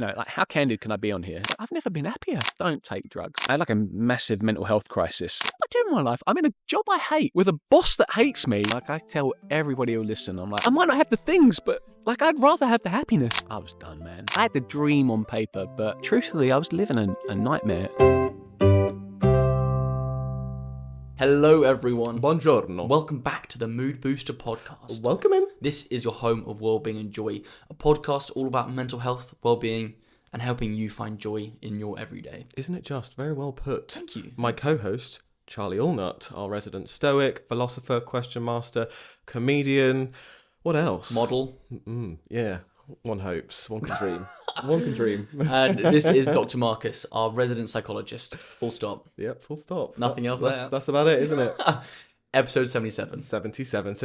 like how candid can I be on here? I've never been happier. Don't take drugs. I had like a massive mental health crisis. What do I do in my life? I'm in a job I hate with a boss that hates me. Like I tell everybody who'll listen, I'm like, I might not have the things, but like I'd rather have the happiness. I was done, man. I had the dream on paper, but truthfully, I was living a nightmare. Hello everyone. Buongiorno. Welcome back to the Mood Booster podcast. Welcome in. This is your home of Wellbeing and Joy, a podcast all about mental health, well-being, and helping you find joy in your everyday. Isn't it just? Very well put. Thank you. My co-host, Charlie Allnut, our resident stoic, philosopher, question master, comedian, what else? Model. Yeah, one hopes, one can dream. One can dream. And this is Dr. Marcus, our resident psychologist. Full stop. Yep, full stop. Nothing else there. That's about it, isn't it? Episode 77. 77.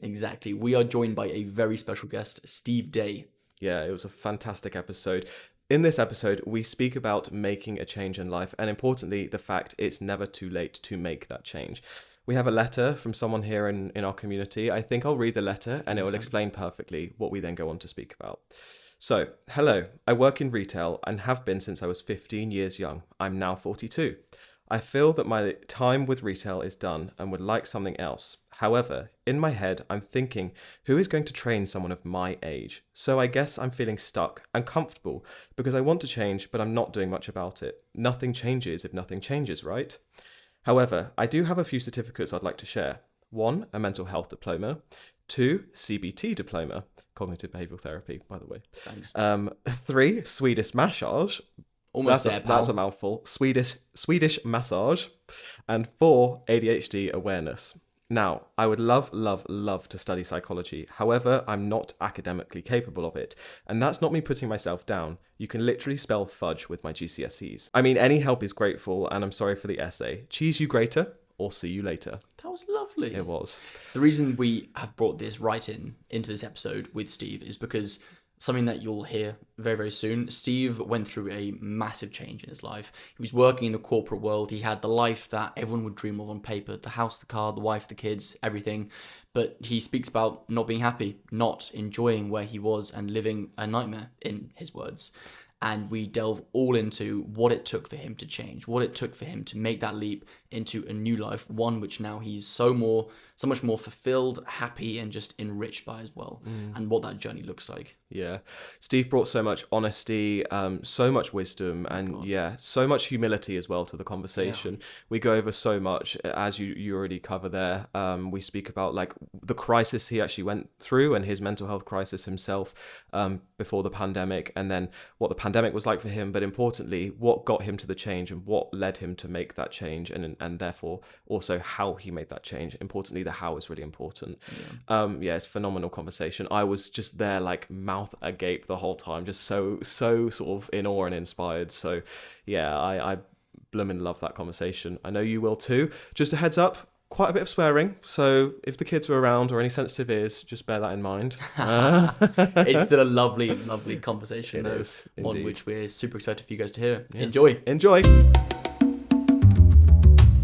Exactly. We are joined by a very special guest, Steve Day. Yeah, it was a fantastic episode. In this episode, we speak about making a change in life, and importantly, the fact it's never too late to make that change. We have a letter from someone here in our community. I think I'll read the letter, and it will explain perfectly what we then go on to speak about. So, hello, I work in retail and have been since I was 15 years young. I'm now 42. I feel that my time with retail is done and would like something else. However, in my head, I'm thinking, who is going to train someone of my age? So I guess I'm feeling stuck and comfortable because I want to change, but I'm not doing much about it. Nothing changes if nothing changes, right? However, I do have a few certificates I'd like to share. 1, a mental health diploma. 2, CBT diploma, cognitive behavioural therapy, by the way. Thanks. 3, Swedish massage. Almost there, pal. That's a mouthful. Swedish massage. And 4, ADHD awareness. Now, I would love to study psychology. However, I'm not academically capable of it. And that's not me putting myself down. You can literally spell fudge with my GCSEs. I mean, any help is grateful, and I'm sorry for the essay. Cheese you greater, or see you later. That was lovely. It was. The reason we have brought this right into this episode with Steve is because something that you'll hear very, very soon. Steve went through a massive change in his life. He was working in the corporate world. He had the life that everyone would dream of on paper, the house, the car, the wife, the kids, everything. But he speaks about not being happy, not enjoying where he was and living a nightmare, in his words. And we delve all into what it took for him to change, what it took for him to make that leap into a new life, one which now he's so much more fulfilled, happy, and just enriched by as well, and what that journey looks like. Yeah. Steve brought so much honesty, so much wisdom, and so much humility as well to the conversation. Yeah. We go over so much, as you already cover there. We speak about like the crisis he actually went through and his mental health crisis himself before the pandemic, and then what the pandemic was like for him, but importantly, what got him to the change and what led him to make that change, and therefore also how he made that change. Importantly, the how is really important. It's a phenomenal conversation. I was just there like mouth agape the whole time, just so sort of in awe and inspired. So yeah, I blooming love that conversation. I know you will too. Just a heads up, quite a bit of swearing, so if the kids are around or any sensitive ears, just bear that in mind. It's still a lovely conversation, though. One which we're super excited for you guys to hear. Yeah. Enjoy.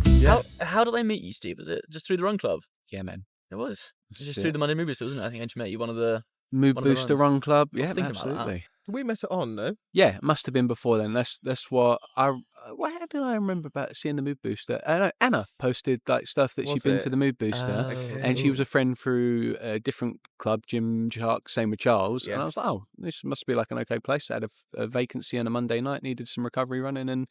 Yeah. How did I meet you, Steve? Was it just through the Run Club? Yeah, man. It was. It was just through the Monday Mood Booster, wasn't it? I think I just met you one of the Mood Booster Run Club. Yeah, absolutely. About that. We met it on, no? Yeah, it must have been before then. That's what I. How did I remember about seeing the Mood Booster? Anna posted like stuff that she'd been to the Mood Booster, and she was a friend through a different club, Jim Shark, same with Charles. Yes. And I was like, oh, this must be like an okay place. I had a vacancy on a Monday night, needed some recovery running, and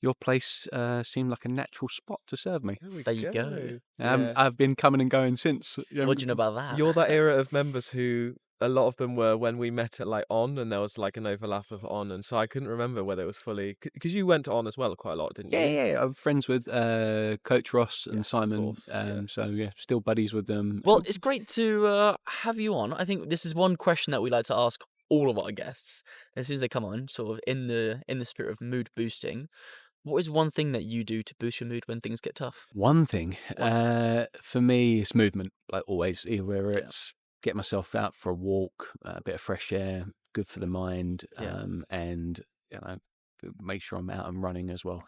your place seemed like a natural spot to serve me. There you go. I've been coming and going since. What do you know about that? You're that era of members who. A lot of them were when we met at like On, and there was like an overlap of On, and so I couldn't remember whether it was fully because you went to On as well quite a lot, didn't you? Yeah. I'm friends with Coach Ross and Simon, so yeah, still buddies with them. Well, it's great to have you on. I think this is one question that we like to ask all of our guests as soon as they come on, sort of in the spirit of mood boosting. What is one thing that you do to boost your mood when things get tough? One thing, for me, is movement. Like always, whether it's get myself out for a walk, a bit of fresh air, good for the mind, and make sure I'm out and running as well.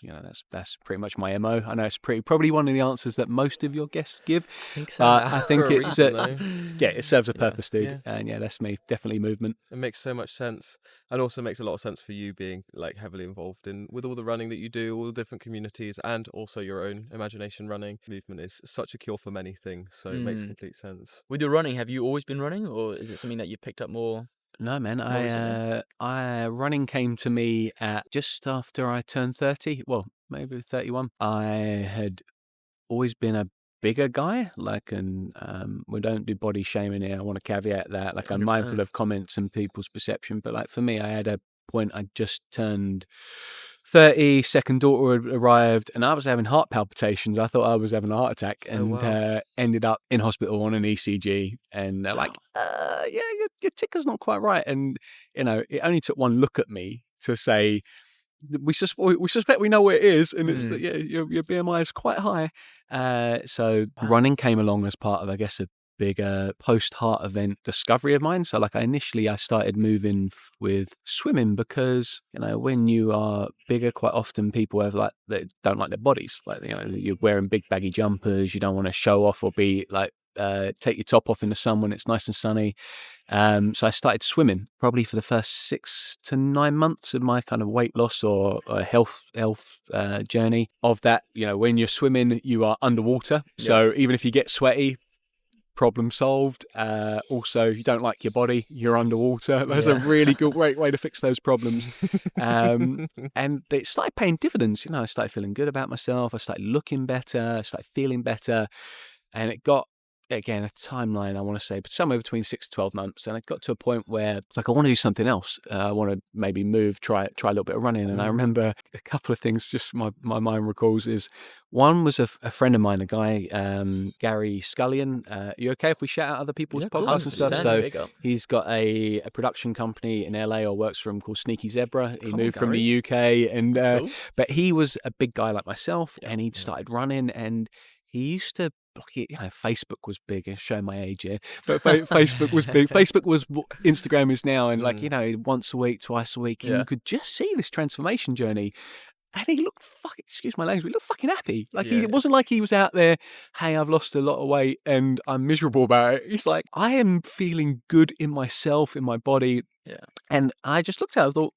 That's pretty much my MO. I know it's probably one of the answers that most of your guests give. I think so. I think For a it's reason, though. yeah, it serves a purpose, dude. Yeah. And that's me. Definitely movement. It makes so much sense, and also makes a lot of sense for you being like heavily involved with all the running that you do, all the different communities, and also your own imagination running. Movement is such a cure for many things, so it makes complete sense. With your running, have you always been running, or is it something that you've picked up more? No, man. recently? I running came to me at just after I turned 30. Well, maybe 31. I had always been a bigger guy, and we don't do body shaming here. I want to caveat that. Like, I'm 100%. mindful of comments and people's perception, but like for me, I had a point. I just turned 30, second daughter had arrived, and I was having heart palpitations. I thought I was having a heart attack, and ended up in hospital on an ECG. And they're like, yeah, your ticker's not quite right. And it only took one look at me to say, we suspect we know what it is, and it's that your BMI is quite high. So running came along as part of, I guess, a bigger post-heart event discovery of mine. So like I started moving with swimming because when you are bigger, quite often people they don't like their bodies. Like you're wearing big baggy jumpers, you don't want to show off or be like take your top off in the sun when it's nice and sunny. So I started swimming probably for the first 6 to 9 months of my kind of weight loss or health journey of that. When you're swimming, you are underwater. So even if you get sweaty, problem solved. Also, you don't like your body, you're underwater. That's a really great way to fix those problems. And it started paying dividends. I started feeling good about myself. I started looking better. I started feeling better. And it got, again, a timeline, I want to say, but somewhere between 6 to 12 months. And it got to a point where it's like, I want to do something else. I want to maybe move, try a little bit of running. And I remember a couple of things just my mind recalls is, one was a friend of mine, a guy, Gary Scullion. You okay if we shout out other people's podcasts and stuff? So he's got a production company in LA or works for him called Sneaky Zebra. He moved from the UK, and cool. But he was a big guy like myself, and he'd started running, and he used to Facebook was big. I'm showing my age here, but Facebook was big. Facebook was what Instagram is now, and once a week, twice a week, and you could just see this transformation journey. And he looked excuse my language, he looked fucking happy. Like it wasn't like he was out there, hey, I've lost a lot of weight and I'm miserable about it. He's like, I am feeling good in myself, in my body. Yeah. And I just looked at it, I thought,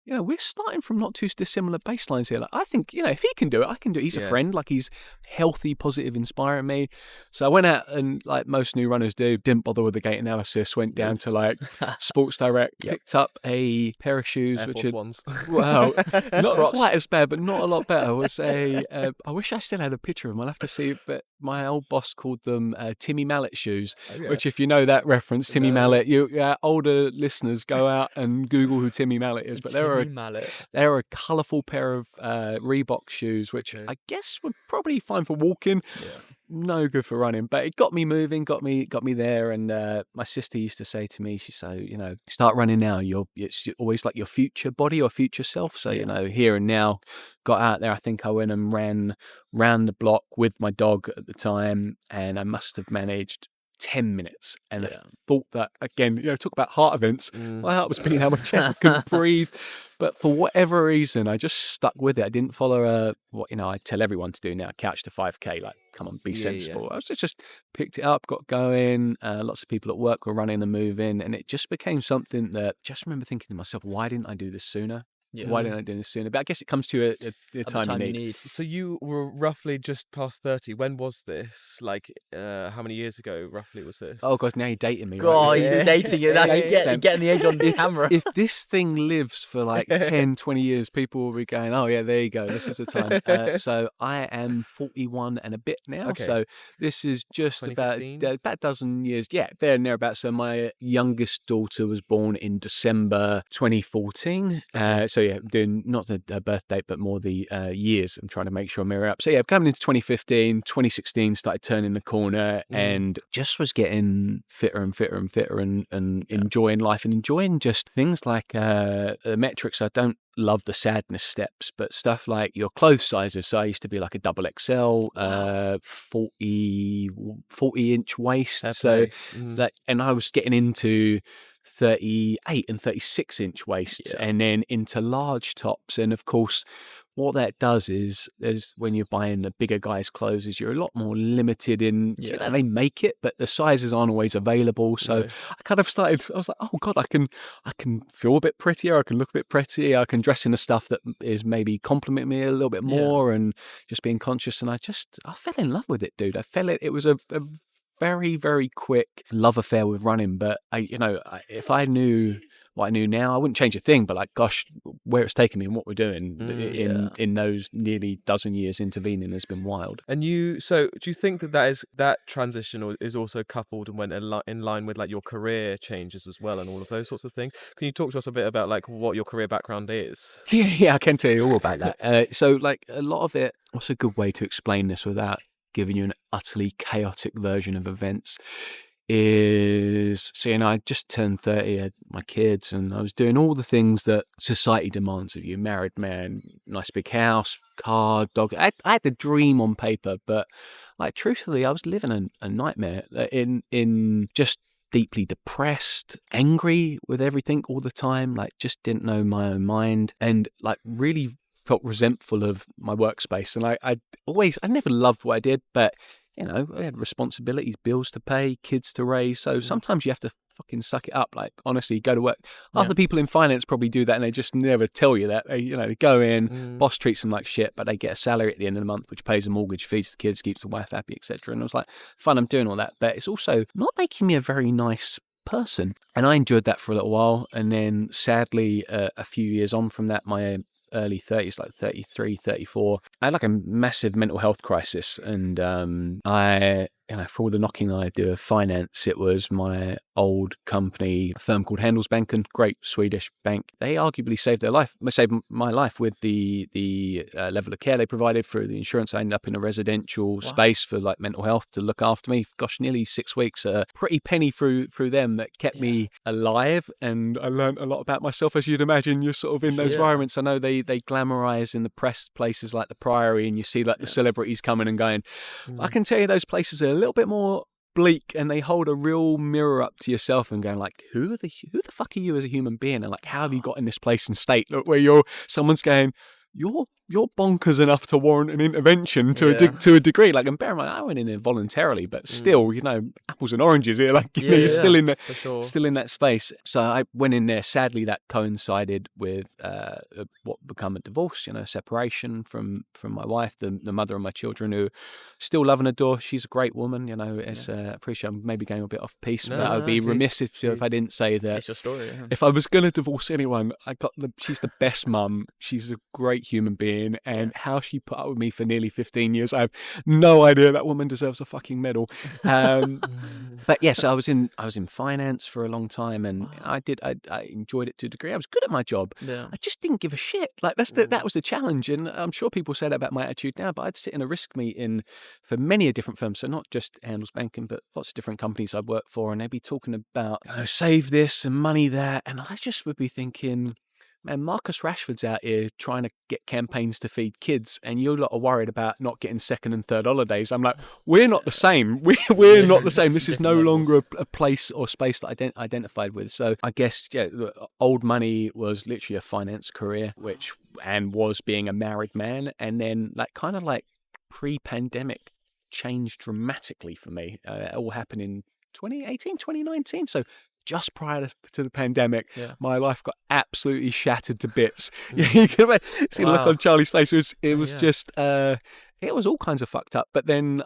we're starting from not too dissimilar baselines here. Like, I think, if he can do it, I can do it. He's a friend. Like, he's healthy, positive, inspiring me. So I went out and, like most new runners do, didn't bother with the gait analysis, went down to, like, Sports Direct, picked up a pair of shoes, Air which Force are, Ones. well, not quite as bad, but not a lot better. It was I wish I still had a picture of them. I'll have to see, but my old boss called them Timmy Mallet shoes, which, if you know that reference, Timmy Mallet, older listeners go out and Google who Timmy Mallet is, but they're a colourful pair of Reebok shoes, which I guess were probably fine for walking. No good for running, but it got me moving, got me there. And my sister used to say to me, she said, start running now. It's always like your future body or future self. So here and now, got out there. I think I went and ran round the block with my dog at the time, and I must have managed 10 minutes, and I thought that, again, talk about heart events, my heart was beating out my chest, I couldn't breathe, but for whatever reason I just stuck with it. I didn't follow what I tell everyone to do now, couch to 5k, like, come on, be sensible. I was just picked it up, got going. Lots of people at work were running and moving, and it just became something that just remember thinking to myself, why didn't I do this sooner? Why didn't I do this sooner? But I guess it comes to a time you need. So you were roughly just past 30. When was this? Like, how many years ago, roughly, was this? Oh, God, now you're dating me. God, right? he's dating you. That's getting the age on the camera. If this thing lives for like 10, 20 years, people will be going, oh, yeah, there you go. This is the time. So I am 41 and a bit now. Okay. So this is just about a dozen years. Yeah, there and thereabouts. So my youngest daughter was born in December 2014. So yeah, doing not the birth date, but more the years. I'm trying to make sure I mirror up. So yeah, coming into 2015, 2016, started turning the corner and just was getting fitter and fitter and fitter and enjoying life and enjoying just things like the metrics. I don't love the sadness steps, but stuff like your clothes sizes. So I used to be like a double XL, 40 inch waist. So that, and I was getting into 38 and 36-inch waists, Yeah. and then into large tops. And of course, what that does is when you're buying the bigger guys' clothes, is you're a lot more limited in, Yeah. they make it, but the sizes aren't always available. So No. I kind of started, I was like, oh God, I can feel a bit prettier, I can look a bit prettier, I can dress in the stuff that is maybe compliment me a little bit more, and just being conscious. And I fell in love with it, dude. It was a very, very quick love affair with running. But if I knew what I knew now, I wouldn't change a thing. But like, gosh, where it's taken me and what we're doing in those nearly dozen years intervening has been wild. And so do you think that transition is also coupled and went in line with like your career changes as well and all of those sorts of things? Can you talk to us a bit about like what your career background is? Yeah, I can tell you all about that. So like a lot of it, what's a good way to explain this without giving you an utterly chaotic version of events, is I just turned 30, I had my kids, and I was doing all the things that society demands of you. Married man, nice big house, car, dog. I had the dream on paper, but like truthfully, I was living a nightmare in just deeply depressed, angry with everything all the time, like just didn't know my own mind, and like really felt resentful of my workspace. And I never loved what I did, but I had responsibilities, bills to pay, kids to raise. So sometimes you have to fucking suck it up. Like, honestly, go to work. Half the people in finance probably do that, and they just never tell you that. They go in, boss treats them like shit, but they get a salary at the end of the month, which pays the mortgage, feeds the kids, keeps the wife happy, etc. And I was like, fine, I'm doing all that, but it's also not making me a very nice person. And I enjoyed that for a little while. And then sadly, a few years on from that, my early 30s, like 33, 34, I had like a massive mental health crisis. And for all the knocking I do of finance, it was my old company, a firm called Handelsbanken, great Swedish bank. They arguably saved my life with the level of care they provided through the insurance. I ended up in a residential space for like mental health to look after me. Gosh, nearly 6 weeks, a pretty penny through them that kept me alive. And I learned a lot about myself, as you'd imagine. You're sort of in those environments. I know they glamorize in the press places like the Priory, and you see like the celebrities coming and going. I can tell you those places are a little bit more bleak, and they hold a real mirror up to yourself and going like, who the fuck are you as a human being, and like, how have you got in this place and state where someone's going, you're bonkers enough to warrant an intervention to a degree. Like, and bear in mind, I went in there voluntarily, but still, apples and oranges here. Like, you're still in that space. So I went in there. Sadly, that coincided with what become a divorce. Separation from my wife, the mother of my children, who still love and adore. She's a great woman. It's appreciate I'm maybe going a bit off piece, but I would be remiss if I didn't say that. It's your story. Yeah. If I was going to divorce anyone, she's the best mum. She's a great human being, and how she put up with me for nearly 15 years, I have no idea. That woman deserves a fucking medal. But yes, I was in finance for a long time, and I enjoyed it to a degree. I was good at my job. Yeah. I just didn't give a shit. Like, that was the challenge, and I'm sure people say that about my attitude now. But I'd sit in a risk meeting for many different firms, so not just Handelsbanken, but lots of different companies I've worked for, and they'd be talking about save this and money that, and I just would be thinking, man, Marcus Rashford's out here trying to get campaigns to feed kids, and you lot are worried about not getting second and third holidays. I'm like, we're not the same. We're not the same. This is no longer a place or space that I identified with. So I guess, old money was literally a finance career, and was being a married man. And then kind of pre-pandemic changed dramatically for me. It all happened in 2018, 2019. So just prior to the pandemic, my life got absolutely shattered to bits. You can see the look on Charlie's face. It was just, it was all kinds of fucked up. But then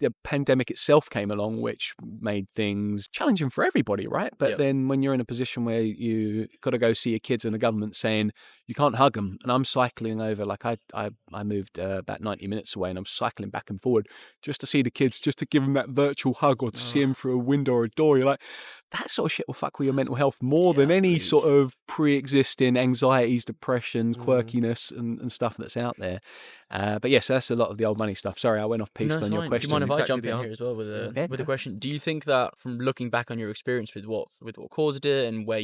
the pandemic itself came along, which made things challenging for everybody, right? But then when you're in a position where you got to go see your kids and the government saying you can't hug them, and I'm cycling over, like I moved about 90 minutes away, and I'm cycling back and forward just to see the kids, just to give them that virtual hug, or to see them through a window or a door. You're like, that sort of shit will fuck with your mental health more than any sort of pre-existing anxieties, depressions, quirkiness, and stuff that's out there. But yes, that's a lot of the old money stuff. Sorry, I went off piste on your question. Do you mind if I exactly jump in here as well with a question? Do you think that from looking back on your experience with what caused it, and where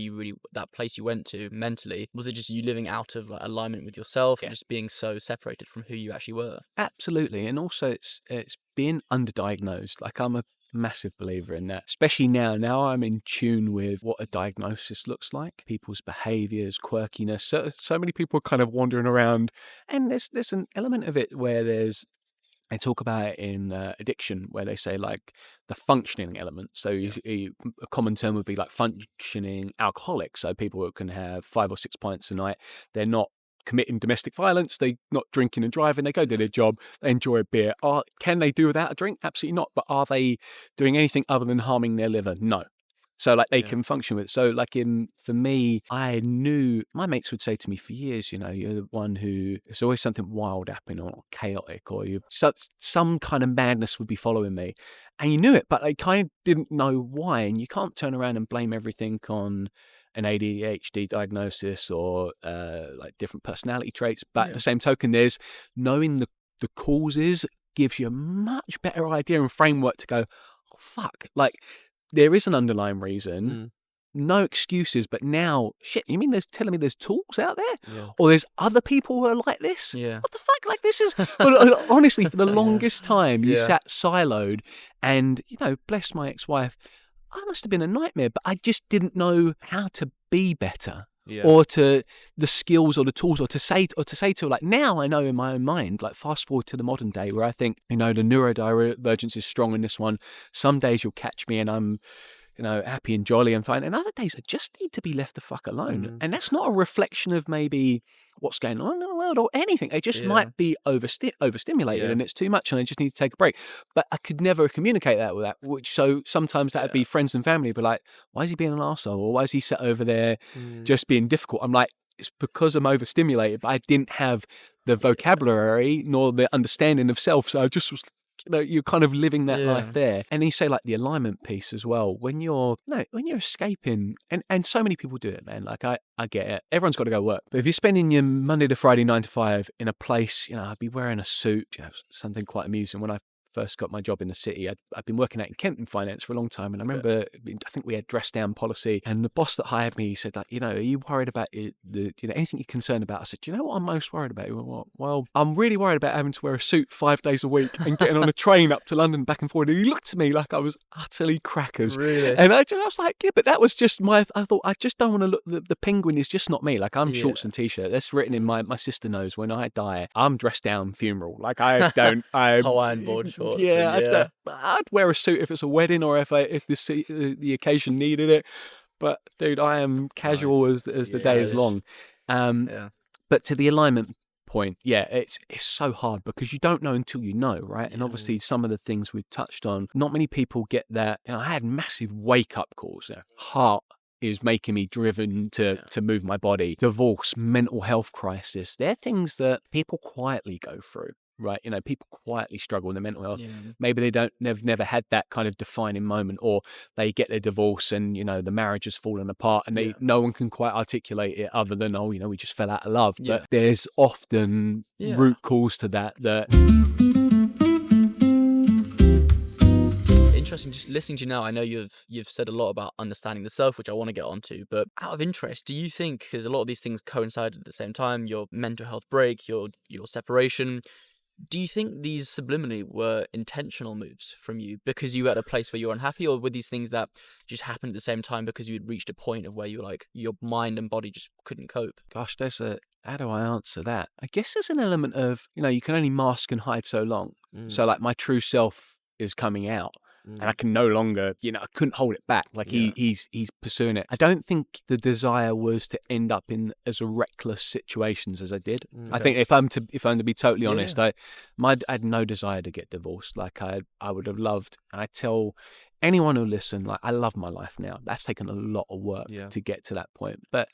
that place you went to mentally, was it just you living out of alignment with yourself and just being so separated from who you actually were? Absolutely, and also it's being underdiagnosed. Like, I'm a Massive believer in that, especially now. Now I'm in tune with what a diagnosis looks like, people's behaviors, quirkiness. So many people are kind of wandering around, and there's an element of it where they talk about it in addiction, where they say like the functioning element. So a common term would be like functioning alcoholics. So people who can have 5 or 6 pints a night, they're not committing domestic violence, they're not drinking and driving, they go do their job, they enjoy a beer. Can they do without a drink? Absolutely not. But are they doing anything other than harming their liver? No. So like they can function with it. So like for me, I knew my mates would say to me for years, you're the one who there's always something wild happening or chaotic, or some kind of madness would be following me. And you knew it, but they kind of didn't know why. And you can't turn around and blame everything on an ADHD diagnosis or like different personality traits. But at the same token, there's knowing the causes gives you a much better idea and framework to go, oh, fuck, like there is an underlying reason, no excuses, but now, shit, you mean telling me there's tools out there? Or there's other people who are like this? What the fuck? Like this is, honestly, for the longest time, you sat siloed and, bless my ex-wife, I must have been a nightmare, but I just didn't know how to be better. Or to the skills or the tools or to say to her, like, now I know in my own mind, like fast forward to the modern day where I think, the neurodivergence is strong in this one. Some days you'll catch me and I'm, happy and jolly and fine. And other days I just need to be left the fuck alone. And that's not a reflection of maybe what's going on in the world or anything. It just might be overstimulated and it's too much and I just need to take a break. But I could never communicate that with that, so sometimes that would be friends and family be like, why is he being an arsehole? Or why is he sat over there just being difficult? I'm like, it's because I'm overstimulated, but I didn't have the vocabulary nor the understanding of self. So I just was, you're kind of living that life there. And you say like the alignment piece as well, when you're escaping, and so many people do it, man. Like I get it. Everyone's got to go work. But if you're spending your Monday to Friday 9 to 5 in a place, I'd be wearing a suit, something quite amusing. When I first got my job in the city, I'd been working out in Kent in finance for a long time, and I remember, I think we had dress down policy, and the boss that hired me, he said, like, are you worried about anything you're concerned about? I said, do you know what I'm most worried about? He went, well, I'm really worried about having to wear a suit 5 days a week and getting on a train up to London back and forth. And he looked at me like I was utterly crackers. Really? And I was like, yeah, but that was just I thought, I just don't want to look, the penguin is just not me. Like I'm shorts and t-shirt. That's written in my sister knows when I die, I'm dressed down funeral. Like I Hawaiian board shorts. I'd wear a suit if it's a wedding or if the occasion needed it. But dude, I am casual as the day is long. But to the alignment point, it's so hard because you don't know until you know, right? And obviously some of the things we've touched on, not many people get that. I had massive wake up calls. Heart is making me driven to move my body. Divorce, mental health crisis. They're things that people quietly go through. Right, people quietly struggle with their mental health. Maybe they've never had that kind of defining moment, or they get their divorce and the marriage has fallen apart, and no one can quite articulate it other than we just fell out of love. But there's often root cause to that. Interesting, just listening to you now, I know you've said a lot about understanding the self, which I want to get onto, but out of interest, do you think, because a lot of these things coincided at the same time, your mental health break, your separation, do you think these subliminally were intentional moves from you because you were at a place where you were unhappy, or were these things that just happened at the same time because you had reached a point of where you were like, your mind and body just couldn't cope? Gosh, how do I answer that? I guess there's an element of, you can only mask and hide so long. So like my true self is coming out. And I can no longer, I couldn't hold it back. Like he's pursuing it. I don't think the desire was to end up in as reckless situations as I did. I think if I'm to be totally honest, I had no desire to get divorced. Like I would have loved, and I tell anyone who listen, like I love my life now. That's taken a lot of work to get to that point. But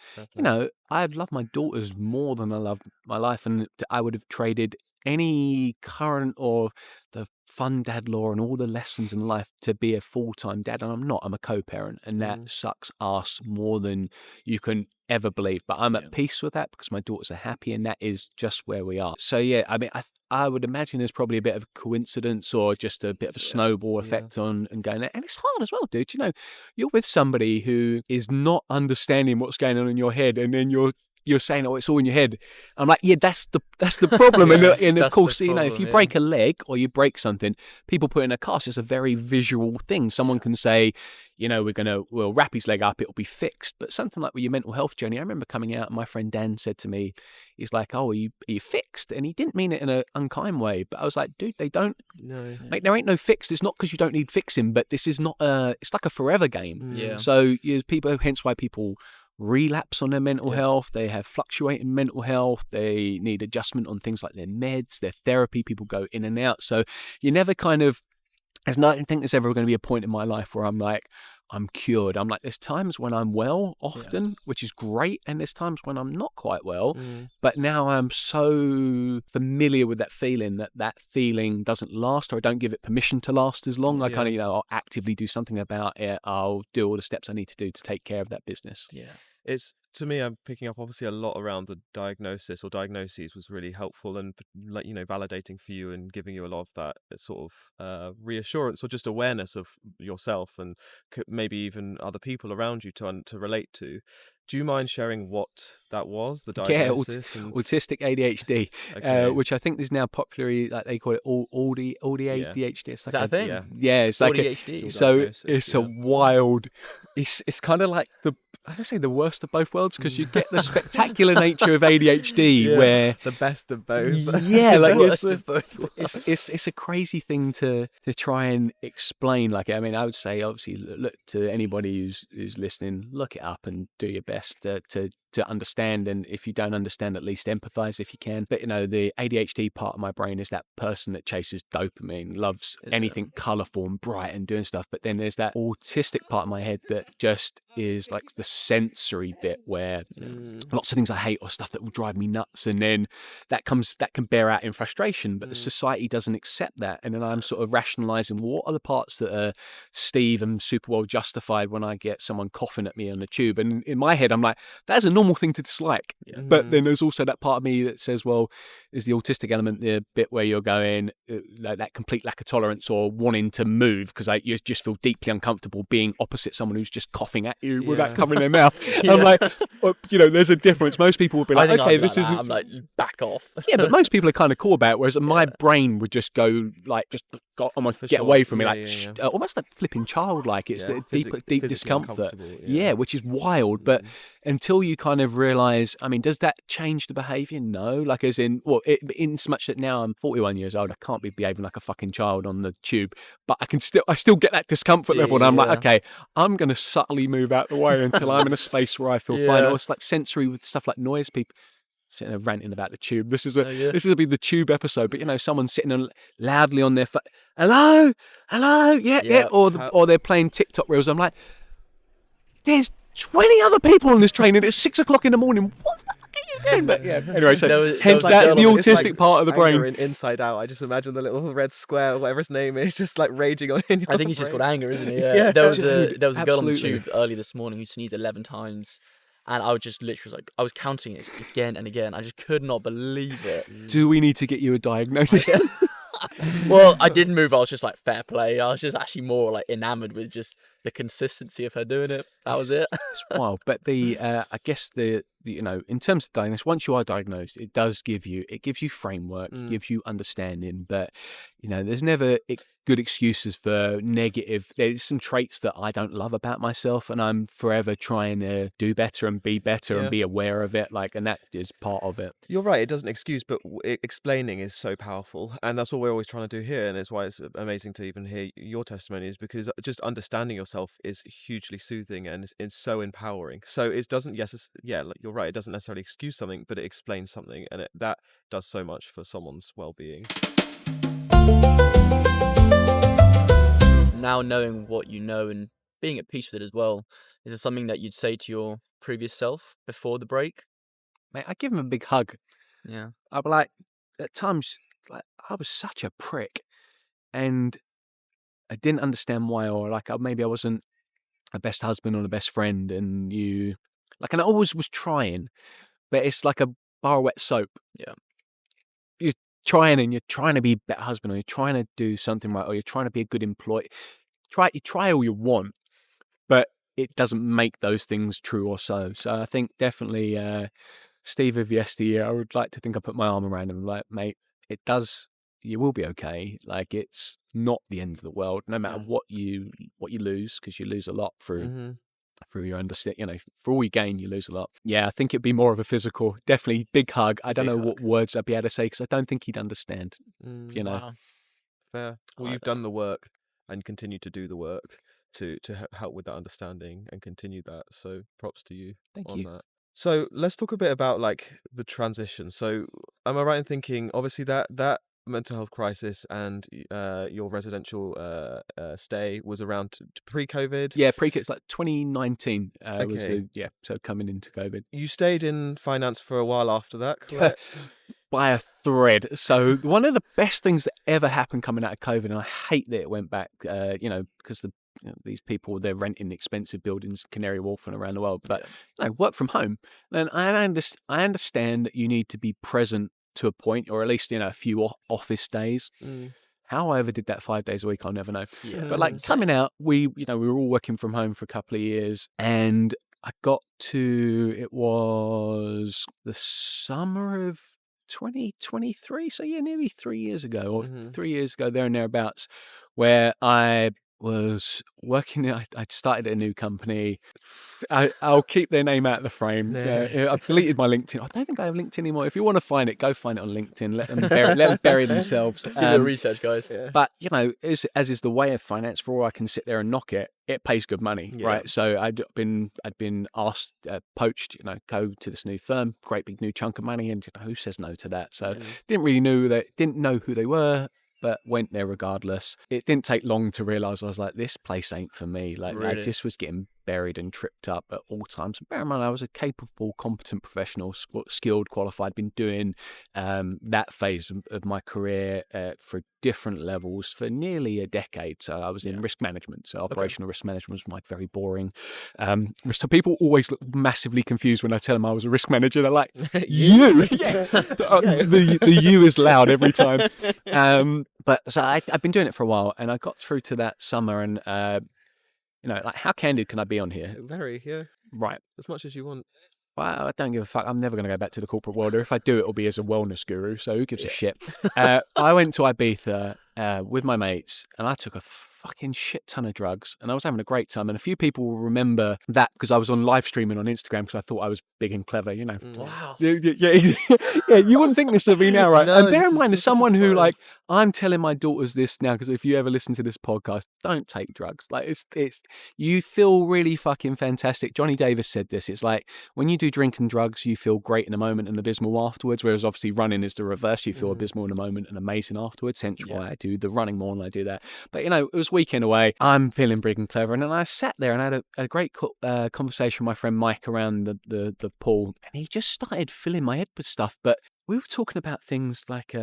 I love my daughters more than I love my life, and I would have traded any current or the fun dad law and all the lessons in life to be a full-time dad. And I'm not. I'm a co-parent, and that sucks ass more than you can ever believe. But I'm at peace with that because my daughters are happy, and that is just where we are. So I mean, I would imagine there's probably a bit of a coincidence or just a bit of a snowball effect on and going there. And it's hard as well, dude. You're with somebody who is not understanding what's going on in your head, and then you're you're saying, oh, it's all in your head. I'm like, yeah, that's the problem. And of course, if you break a leg or you break something, people put in a cast. It's a very visual thing. Someone can say, we'll wrap his leg up, it'll be fixed. But something like with your mental health journey, I remember coming out and my friend Dan said to me, he's like, oh, are you fixed? And he didn't mean it in an unkind way, but I was like, dude, they don't. No. Mate, there ain't no fix. It's not because you don't need fixing, but this is not it's like a forever game. Yeah. So hence why people relapse on their mental health. They have fluctuating mental health. They need adjustment on things like their meds, their therapy. People go in and out. So you never there's not, I don't think there's ever going to be a point in my life where I'm like, I'm cured. I'm like, there's times when I'm well often, which is great. And there's times when I'm not quite well. But now I'm so familiar with that feeling that feeling doesn't last, or I don't give it permission to last as long. I kind of, I'll actively do something about it. I'll do all the steps I need to do to take care of that business. Yeah. It's, to me, I'm picking up obviously a lot around the diagnosis or diagnoses was really helpful, and validating for you and giving you a lot of that sort of reassurance or just awareness of yourself and maybe even other people around you to relate to. Do you mind sharing what that was, the diagnosis? Autistic ADHD, which I think is now popularly, like they call it ADHD. It's like a thing? Yeah, it's like ADHD. So it's a wild. It's kind of like I don't say the worst of both worlds, because you get the spectacular nature of ADHD, where the best of both. Yeah, like worst of both worlds. It's a crazy thing to try and explain. Like, I mean, I would say, obviously, look to anybody who's listening, look it up and do your best to understand, and if you don't understand, at least empathize if you can. But the ADHD part of my brain is that person that chases dopamine, loves anything colourful and bright and doing stuff. But then there's that autistic part of my head that just is like the sensory bit, where lots of things I hate or stuff that will drive me nuts, and then that can bear out in frustration. But the society doesn't accept that, and then I'm sort of rationalising, what are the parts that are Steve and super well justified when I get someone coughing at me on the tube? And in my head, I'm like, that's a normal thing to dislike. But then there's also that part of me that says, well, is the autistic element the bit where you're going like that complete lack of tolerance or wanting to move because you just feel deeply uncomfortable being opposite someone who's just coughing at you with that covering their mouth? I'm like, well, there's a difference. Most people would be like, okay, this is. I'm like, back off. Yeah, but most people are kind of cool about it, whereas my brain would just go like, get away from me, almost like flipping childlike. It's the deep discomfort. Yeah, which is wild. But until you kind of realise, I mean, does that change the behaviour? No. Like, as in, in so much that now I'm 41 years old, I can't be behaving like a fucking child on the tube, but I still get that discomfort level, and I'm like, okay, I'm going to subtly move out the way until I'm in a space where I feel fine. Or it's like sensory with stuff like noise. People sitting there ranting about the tube. This is be the tube episode, but someone sitting loudly on their phone, hello, yeah, or they're playing TikTok reels. I'm like, there's 20 other people on this train and it's 6 o'clock in the morning. What the fuck are you doing? But yeah, anyway, so hence that's the autistic part of the brain. In Inside Out, I just imagine the little red square, whatever his name is, just like raging on in your I think he's just got anger, isn't he? Yeah. There was a girl on the tube early this morning who sneezed 11 times. And I was just literally I was counting it again and again. I just could not believe it. Do we need to get you a diagnosis? Well, I didn't move. I was just like, fair play. I was just actually more like enamored with just the consistency of her doing it. That was it. It's wild. But I guess in terms of diagnosis, once you are diagnosed, it gives you framework, gives you understanding. But there's never good excuses for negative. There's some traits that I don't love about myself, and I'm forever trying to do better and be better and be aware of it. And that is part of it. You're right. It doesn't excuse, but explaining is so powerful, and that's what we're always trying to do here. And it's why it's amazing to even hear your testimonies, because just understanding yourself is hugely soothing and it's so empowering. So it doesn't, you're right. It doesn't necessarily excuse something, but it explains something, and that does so much for someone's well-being. Now knowing what you know and being at peace with it as well, is it something that you'd say to your previous self before the break? Mate, I'd give him a big hug. Yeah. I'd be like, at times, I was such a prick, and I didn't understand why, or maybe I wasn't a best husband or the best friend, and and I always was trying, but it's like a bar of wet soap. Yeah. You're trying to be a better husband, or you're trying to do something right, or you're trying to be a good employee. You try all you want, but it doesn't make those things true or so. So I think definitely Steve of yesteryear, I would like to think I put my arm around him, like, mate, you will be okay. Like, it's not the end of the world, no matter what you lose, because you lose a lot through your understanding, for all you gain, you lose a lot. Yeah, I think it'd be more of a physical, definitely big hug. I don't know what words I'd be able to say, because I don't think he'd understand, Wow. Fair. Well, you've done the work and continue to do the work to help with that understanding and continue that. So props to you on that. So let's talk a bit about like the transition. So am I right in thinking, obviously, that mental health crisis and your residential stay was around pre-COVID? Yeah, it's like 2019 was so coming into COVID. You stayed in finance for a while after that, correct? By a thread. So one of the best things that ever happened coming out of COVID, and I hate that it went back, because these people, they're renting expensive buildings, Canary Wharf and around the world, but work from home. And I understand that you need to be present to a point, or at least a few office days. How I ever did that 5 days a week, I'll never know. But like coming out, we were all working from home for a couple of years, and I got to, it was the summer of 2023, so nearly 3 years ago, or 3 years ago, there and thereabouts, where I was working. I'd started a new company. I'll keep their name out of the frame. I've deleted my LinkedIn. I don't think I have LinkedIn anymore. If you want to find it, go find it on LinkedIn. Let them bury themselves. Give it a research, guys. But as is the way of finance, for all I can sit there and knock it, it pays good money, right? So I'd been asked, poached, go to this new firm, great big new chunk of money, and who says no to that? So didn't know who they were, but went there regardless. It didn't take long to realise I was like, this place ain't for me. Like, really? I just was getting buried and tripped up at all times. Bear in mind, I was a capable, competent professional, skilled, qualified, been doing that phase of my career for different levels for nearly a decade. So I was in risk management. So operational risk management was my very boring. So people always look massively confused when I tell them I was a risk manager. They're like, you? The you is loud every time. But so I've been doing it for a while, and I got through to that summer, and like, how candid can I be on here? Very, right, as much as you want. Well, I don't give a fuck. I'm never going to go back to the corporate world, or if I do, it'll be as a wellness guru. So who gives a shit? I went to Ibiza with my mates, and I took a fucking shit ton of drugs, and I was having a great time. And a few people will remember that because I was on live streaming on Instagram because I thought I was big and clever, Wow. Yeah, you wouldn't think this of me now, right? No, and bear in mind, as someone who, like, I'm telling my daughters this now, because if you ever listen to this podcast, don't take drugs. Like, it's you feel really fucking fantastic. Johnny Davis said this. It's like when you do drink and drugs, you feel great in a moment and abysmal afterwards, whereas obviously running is the reverse. You feel abysmal in a moment and amazing afterwards, hence why I do the running more than I do that. But it was weekend away, I'm feeling big and clever, and then I sat there and had a great conversation with my friend Mike around the pool, and he just started filling my head with stuff. But we were talking about things like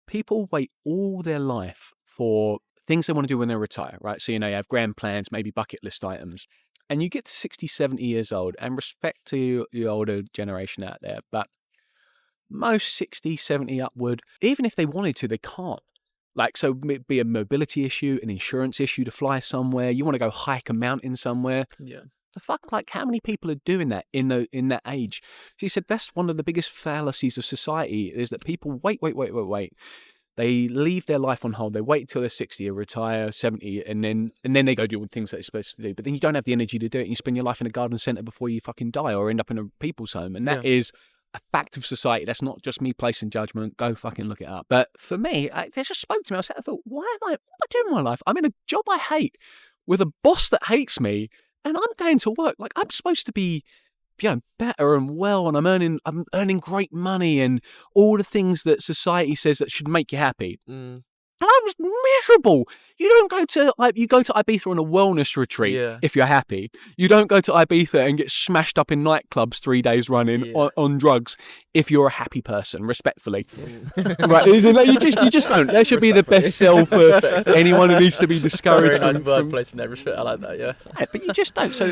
people wait all their life for things they want to do when they retire, right? So you have grand plans, maybe bucket list items, and you get to 60, 70 years old, and respect to your older generation out there, but most 60, 70 upward, even if they wanted to, they can't. Like, so it be a mobility issue, an insurance issue to fly somewhere, you want to go hike a mountain somewhere. Yeah. The fuck, like, how many people are doing that in that age? She said that's one of the biggest fallacies of society, is that people wait. They leave their life on hold. They wait until they're 60 or retire, 70, and then they go do things that they're supposed to do. But then you don't have the energy to do it, and you spend your life in a garden centre before you fucking die, or end up in a people's home. And that is a fact of society. That's not just me placing judgment. Go fucking look it up. But for me, they just spoke to me. I thought, what am I doing in my life? I'm in a job I hate with a boss that hates me, and I'm going to work. Like, I'm supposed to be, better and well, and I'm earning great money and all the things that society says that should make you happy. And I was miserable. You don't go to Ibiza on a wellness retreat if you're happy. You don't go to Ibiza and get smashed up in nightclubs 3 days running on drugs if you're a happy person, respectfully. Right? You just don't. There should be the best sell for anyone who needs to be discouraged. Very nice wordplay from there. Respect. I like that. Yeah. But you just don't. So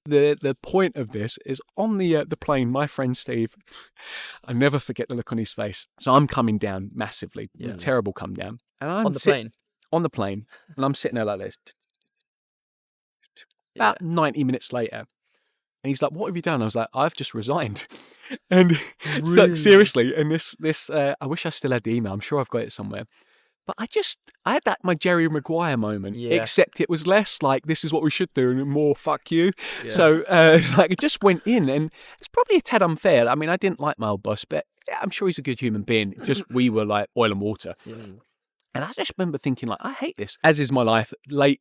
the point of this is, on the plane, my friend Steve, I never forget the look on his face. So I'm coming down massively, terrible come down. And I'm on the plane, and I'm sitting there like this. About 90 minutes later, And he's like, what have you done? I was like, I've just resigned. And it's Really? like, seriously. And this I wish I still had the email. I'm sure I've got it somewhere. But I had my Jerry Maguire moment, Yeah. except it was less like, this is what we should do, and more, fuck you. Yeah. So, like, it just went in, and it's probably a tad unfair. I mean, I didn't like my old boss, but I'm sure he's a good human being. Just we were like oil and water. Yeah. And I just remember thinking, like, I hate this. As is my life, late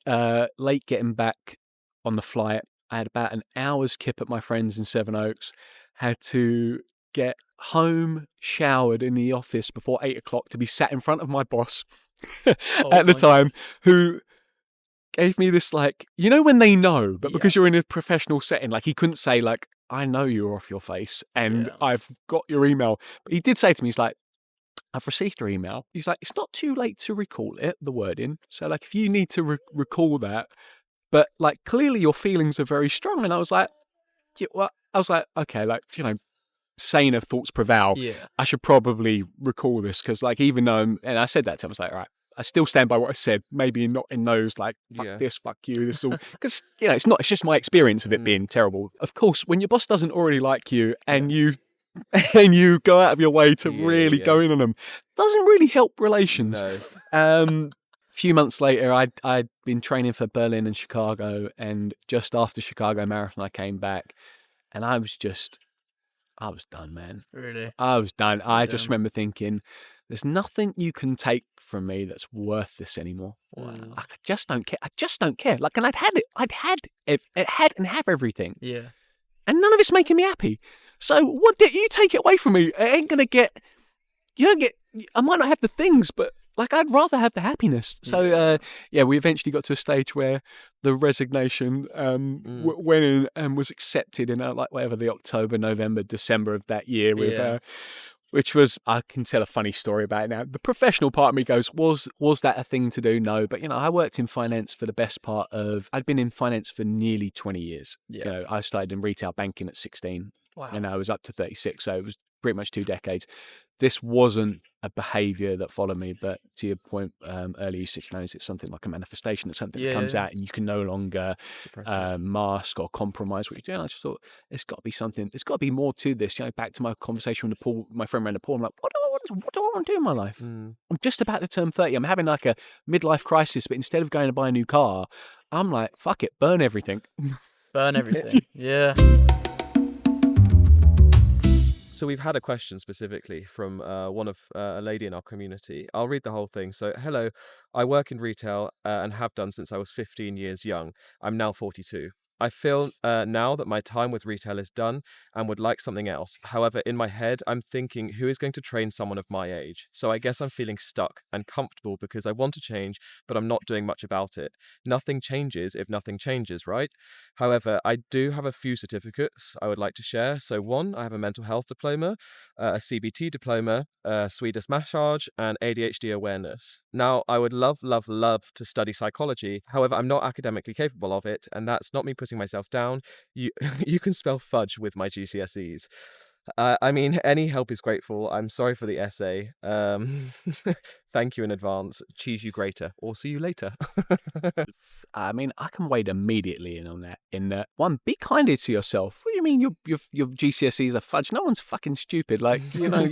getting back on the flight. I had about an hour's kip at my friend's in Sevenoaks. Had to get home, showered in the office before 8 o'clock to be sat in front of my boss at the time, who gave me this, like, you know when they know, but because you're in a professional setting, like, he couldn't say, like, I know you're off your face and I've got your email. But he did say to me, he's like, I've received your email. He's like, it's not too late to recall it, the wording. So, like, if you need to recall that, but, like, clearly your feelings are very strong. And I was like, yeah, well, okay, like, you know, saner thoughts prevail. Yeah. I should probably recall this because, like, even though, and I said that to him, I was like, all right, I still stand by what I said. Maybe not in those, like, fuck this, fuck you, this all, because, you know, it's just my experience of it being terrible. Of course, when your boss doesn't already like you and you go out of your way to really go in on them, doesn't really help relations. No. Few months later, I'd been training for Berlin and Chicago, and just after Chicago Marathon, I came back, and I was done, man. Really? I was done. I just remember thinking, there's nothing you can take from me that's worth this anymore. Wow. I just don't care. I just don't care. Like, and I'd had and have everything. Yeah. And none of it's making me happy. So what did you take it away from me? It ain't gonna get. You don't get. I might not have the things, but, like, I'd rather have the happiness. So, we eventually got to a stage where the resignation went in and was accepted in, like, whatever, the October, November, December of that year, with which was, I can tell a funny story about it now. The professional part of me goes, was that a thing to do? No. But, you know, I worked in finance for the best part of, I'd been in finance for nearly 20 years. Yeah. You know, I started in retail banking at 16. Wow. And I was up to 36. So it was pretty much 2 decades. This wasn't a behavior that followed me, but to your point earlier, you said, you know, is it something like a manifestation? It's something that comes out and you can no longer mask or compromise what you're doing. I just thought, it's got to be something. There's got to be more to this. You know, back to my conversation with my friend around the pool. I'm like, what do I want to do in my life? I'm just about to turn 30. I'm having like a midlife crisis, but instead of going to buy a new car, I'm like, fuck it, burn everything. Burn everything. Yeah. So we've had a question specifically from one of a lady in our community. I'll read the whole thing. So, hello, I work in retail and have done since I was 15 years young. I'm now 42. I feel now that my time with retail is done and would like something else. However, in my head, I'm thinking, who is going to train someone of my age? So I guess I'm feeling stuck and comfortable because I want to change, but I'm not doing much about it. Nothing changes if nothing changes, right? However, I do have a few certificates I would like to share. So one, I have a mental health diploma, a CBT diploma, Swedish massage, and ADHD awareness. Now, I would love to study psychology. However, I'm not academically capable of it, and that's not me putting myself down. You can spell fudge with my GCSEs. I mean, any help is grateful. I'm sorry for the essay. Thank you in advance. Cheese you greater, or see you later. I mean, I can wade immediately in on that. In that, one, be kinder to yourself. What do you mean your GCSEs are fudge? No one's fucking stupid. Like, you know,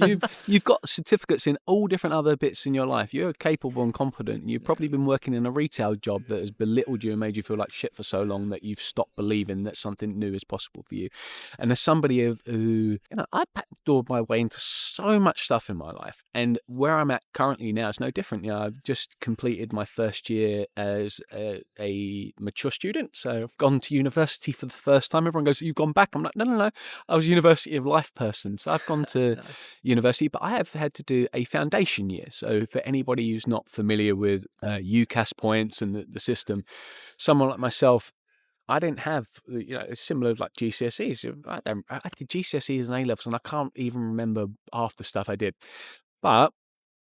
you've got certificates in all different other bits in your life. You're capable and competent. You've probably been working in a retail job that has belittled you and made you feel like shit for so long that you've stopped believing that something new is possible for you. And as somebody who, you know, I backdoored my way into so much stuff in my life, and where I'm at currently now is no different. You know, I've just completed my first year as a mature student, so I've gone to university for the first time. Everyone goes, "You've gone back?" I'm like, no. I was a University of Life person, so I've gone to university, but I have had to do a foundation year. So for anybody who's not familiar with UCAS points and the system, someone like myself, I didn't have, you know, similar like GCSEs. I did GCSEs and A-levels, and I can't even remember half the stuff I did. But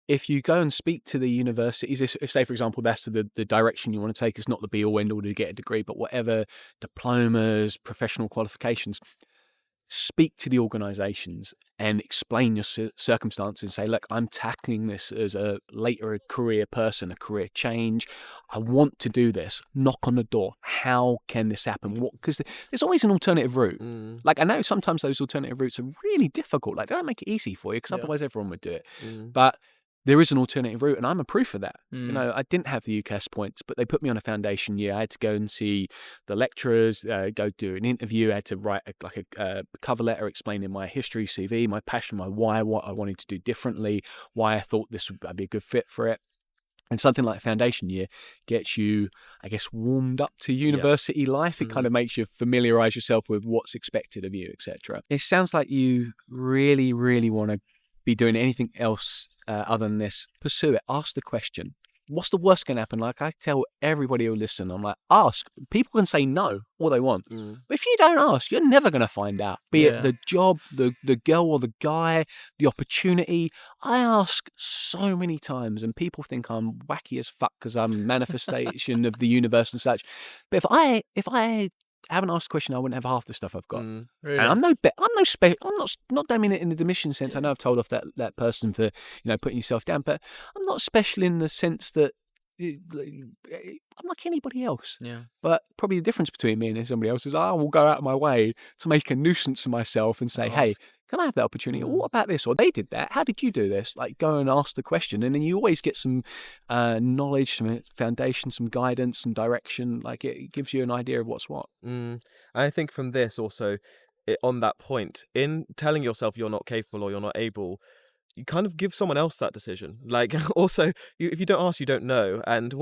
if you go and speak to the universities, if say, for example, that's the direction you want to take, it's not the be-all, end-all to get a degree, but whatever diplomas, professional qualifications, speak to the organizations and explain your circumstances and say, look, I'm tackling this as a later career person, a career change. I want to do this. Knock on the door. How can this happen? What? Because there's always an alternative route. Like, I know sometimes those alternative routes are really difficult. Like, they don't make it easy for you because otherwise everyone would do it. But there is an alternative route, and I'm a proof of that. You know, I didn't have the UCAS points, but they put me on a foundation year. I had to go and see the lecturers, go do an interview. I had to write a cover letter explaining my history, CV, my passion, my why, what I wanted to do differently, why I thought this would be a good fit for it. And something like foundation year gets you, I guess, warmed up to university life. It kind of makes you familiarize yourself with what's expected of you, etc. It sounds like you really, really want to be doing anything else other than this. Pursue it. Ask the question. What's the worst going to happen? Like, I tell everybody who listen, I'm like, ask. People can say no all they want. But if you don't ask, you're never going to find out. Be it the job, the girl or the guy, the opportunity. I ask so many times, and people think I'm wacky as fuck because I'm manifestation of the universe and such. But if I haven't asked a question, I wouldn't have half the stuff I've got. Really? And I'm not damning it in the diminishing sense. I know I've told off that person for, putting yourself down, but I'm not special in the sense that I'm like anybody else. Yeah. But probably the difference between me and somebody else is I will go out of my way to make a nuisance of myself and say, hey, can I have that opportunity? Or what about this? Or they did that. How did you do this? Like, go and ask the question. And then you always get some knowledge, some foundation, some guidance, some direction. Like, it gives you an idea of what's what. And I think from this also, on that point, in telling yourself you're not capable or you're not able, you kind of give someone else that decision. Like, also, if you don't ask, you don't know. And